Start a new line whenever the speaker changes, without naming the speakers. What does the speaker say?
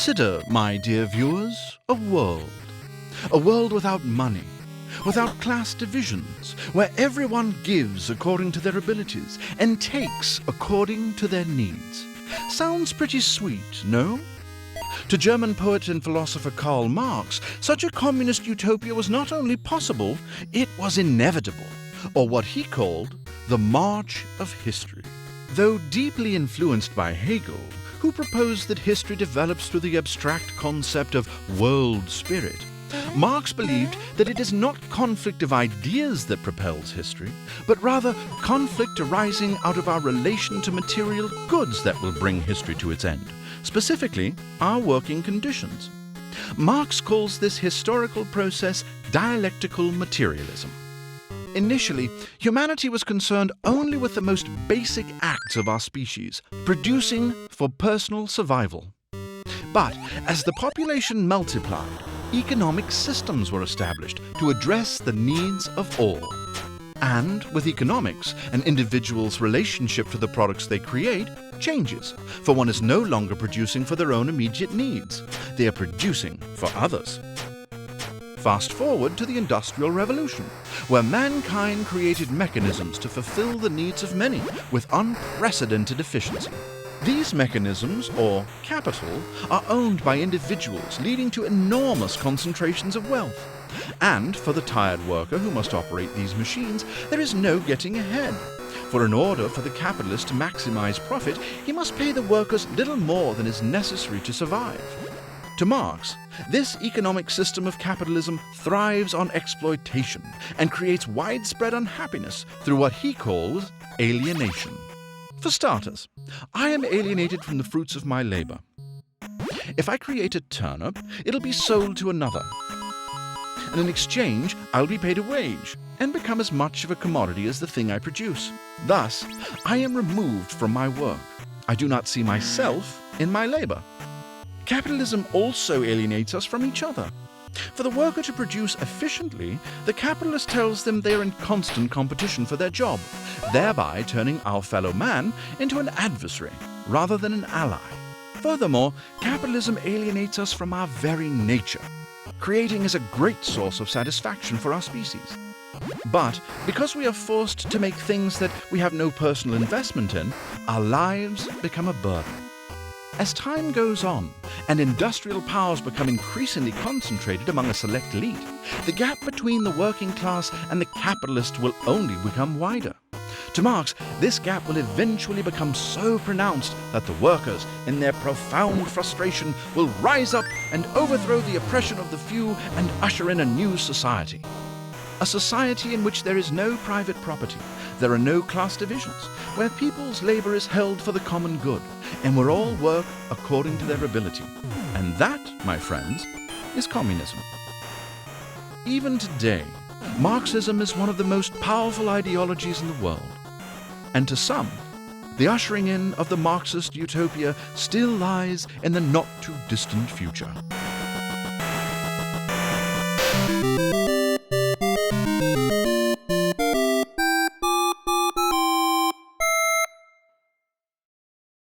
Consider, my dear viewers, a world. A world without money, without class divisions, where everyone gives according to their abilities and takes according to their needs. Sounds pretty sweet, no? To German poet and philosopher Karl Marx, such a communist utopia was not only possible, it was inevitable, or what he called the march of history. Though deeply influenced by Hegel, who proposed that history develops through the abstract concept of world spirit, Marx believed that it is not conflict of ideas that propels history, but rather conflict arising out of our relation to material goods that will bring history to its end, specifically our working conditions. Marx calls this historical process dialectical materialism. Initially, humanity was concerned only with the most basic acts of our species, producing for personal survival. But as the population multiplied, economic systems were established to address the needs of all. And with economics, an individual's relationship to the products they create changes, for one is no longer producing for their own immediate needs. They are producing for others. Fast forward to the Industrial Revolution, where mankind created mechanisms to fulfill the needs of many with unprecedented efficiency. These mechanisms, or capital, are owned by individuals, leading to enormous concentrations of wealth. And for the tired worker who must operate these machines, there is no getting ahead. For in order for the capitalist to maximize profit, he must pay the workers little more than is necessary to survive. To Marx, this economic system of capitalism thrives on exploitation and creates widespread unhappiness through what he calls alienation. For starters, I am alienated from the fruits of my labor. If I create a turnip, it'll be sold to another. And in exchange, I'll be paid a wage and become as much of a commodity as the thing I produce. Thus, I am removed from my work. I do not see myself in my labor. Capitalism also alienates us from each other. For the worker to produce efficiently, the capitalist tells them they are in constant competition for their job, thereby turning our fellow man into an adversary rather than an ally. Furthermore, capitalism alienates us from our very nature. Creating is a great source of satisfaction for our species. But because we are forced to make things that we have no personal investment in, our lives become a burden. As time goes on, and industrial powers become increasingly concentrated among a select elite, the gap between the working class and the capitalist will only become wider. To Marx, this gap will eventually become so pronounced that the workers, in their profound frustration, will rise up and overthrow the oppression of the few and usher in a new society. A society in which there is no private property, there are no class divisions, where people's labor is held for the common good, and where all work according to their ability. And that, my friends, is communism. Even today, Marxism is one of the most powerful ideologies in the world. And to some, the ushering in of the Marxist utopia still lies in the not-too-distant future.